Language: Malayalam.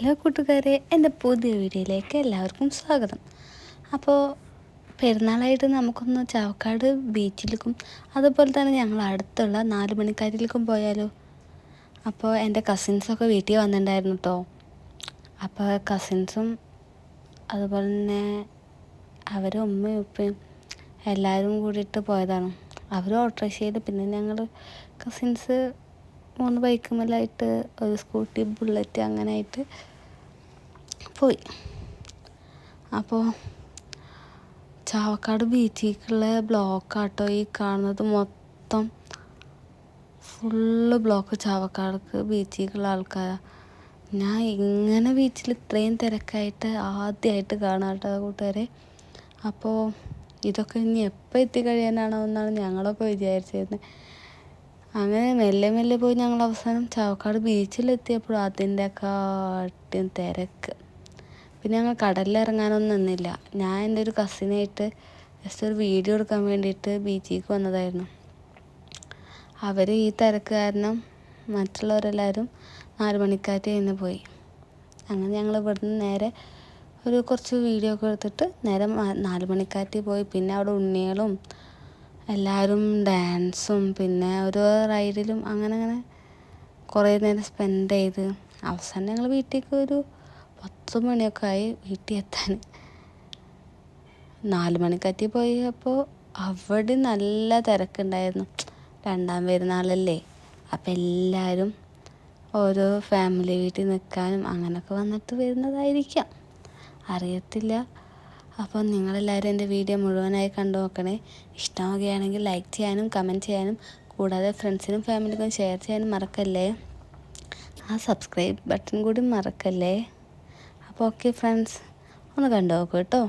ഹലോ കൂട്ടുകാരെ, എൻ്റെ പുതിയ വീഡിയോയിലേക്ക് എല്ലാവർക്കും സ്വാഗതം. അപ്പോൾ പെരുന്നാളായിട്ട് നമുക്കൊന്ന് ചാവക്കാട് ബീച്ചിലേക്കും അതുപോലെ തന്നെ ഞങ്ങൾ അടുത്തുള്ള 4 മണിക്കാരിലേക്കും പോയാലോ? അപ്പോൾ എൻ്റെ കസിൻസൊക്കെ വീട്ടിൽ വന്നിട്ടുണ്ടായിരുന്നു കേട്ടോ. അപ്പോൾ കസിൻസും അതുപോലെ തന്നെ അവരും ഉമ്മയും ഉപ്പയും എല്ലാവരും കൂടിയിട്ട് പോയതാണ്. അവർ ഓട്ടോറിക്ഷയിൽ, പിന്നെ ഞങ്ങൾ കസിൻസ് 3 ബൈക്കുമേലായിട്ട് ഒരു സ്കൂട്ടി, ബുള്ളറ്റ് അങ്ങനെ ആയിട്ട് പോയി. അപ്പോൾ ചാവക്കാട് ബീച്ചിലേക്കുള്ള ബ്ലോക്കാട്ടോ ഈ കാണുന്നത് മൊത്തം. ഫുള്ള് ബ്ലോക്ക് ചാവക്കാടക്ക് ബീച്ചിലേക്കുള്ള ആൾക്കാരാണ്. ഞാൻ ഇങ്ങനെ ബീച്ചിൽ ഇത്രയും തിരക്കായിട്ട് ആദ്യമായിട്ട് കാണാം കേട്ടോ കൂട്ടുകാരെ. അപ്പോൾ ഇതൊക്കെ ഇനി എപ്പോൾ എത്തിക്കഴിയാനാണോ എന്നാണ് ഞങ്ങളൊക്കെ വിചാരിച്ചിരുന്നത്. അങ്ങനെ മെല്ലെ മെല്ലെ പോയി ഞങ്ങൾ അവസാനം ചാവക്കാട് ബീച്ചിലെത്തിയപ്പോഴും അതിൻ്റെ കാട്ടിയും തിരക്ക്. പിന്നെ ഞങ്ങൾ കടലിലിറങ്ങാനൊന്നും നിന്നില്ല. ഞാൻ എൻ്റെ ഒരു കസിനായിട്ട് ജസ്റ്റ് ഒരു വീഡിയോ എടുക്കാൻ വേണ്ടിയിട്ട് ബീച്ചിലേക്ക് വന്നതായിരുന്നു. അവർ ഈ തിരക്ക് കാരണം മറ്റുള്ളവരെല്ലാവരും 4 മണിക്കാറ്റ് കഴിഞ്ഞ് പോയി. അങ്ങനെ ഞങ്ങൾ ഇവിടുന്ന് നേരെ കുറച്ച് വീഡിയോ ഒക്കെ എടുത്തിട്ട് നേരെ 4 മണിക്കാറ്റ് പോയി. പിന്നെ അവിടെ ഉണ്ണികളും എല്ലാവരും ഡാൻസും പിന്നെ ഒരു റൈഡിലും അങ്ങനെ കുറേ നേരം സ്പെൻഡ് ചെയ്ത് അവസാനം ഞങ്ങൾ വീട്ടിലേക്ക് ഒരു 10 മണിയൊക്കെ ആയി വീട്ടിൽ എത്താൻ. 4 മണിക്കാറ്റി പോയപ്പോൾ അവിടെ നല്ല തിരക്കുണ്ടായിരുന്നു. 2ാം പെരുന്നാളല്ലേ, അപ്പോൾ എല്ലാവരും ഓരോ ഫാമിലി വീട്ടിൽ നിൽക്കാനും അങ്ങനെയൊക്കെ വന്നിട്ട് വരുന്നതായിരിക്കാം, അറിയത്തില്ല. അപ്പോൾ നിങ്ങളെല്ലാവരും എൻ്റെ വീഡിയോ മുഴുവനായി കണ്ടു നോക്കണേ. ഇഷ്ടമാവുകയാണെങ്കിൽ ലൈക്ക് ചെയ്യാനും കമൻറ്റ് ചെയ്യാനും കൂടാതെ ഫ്രണ്ട്സിനും ഫാമിലിക്കും ഷെയർ ചെയ്യാനും മറക്കല്ലേ. ആ സബ്സ്ക്രൈബ് ബട്ടൺ കൂടി മറക്കല്ലേ. അപ്പോൾ ഓക്കെ ഫ്രണ്ട്സ്, ഒന്ന് കണ്ടു നോക്കൂ കേട്ടോ.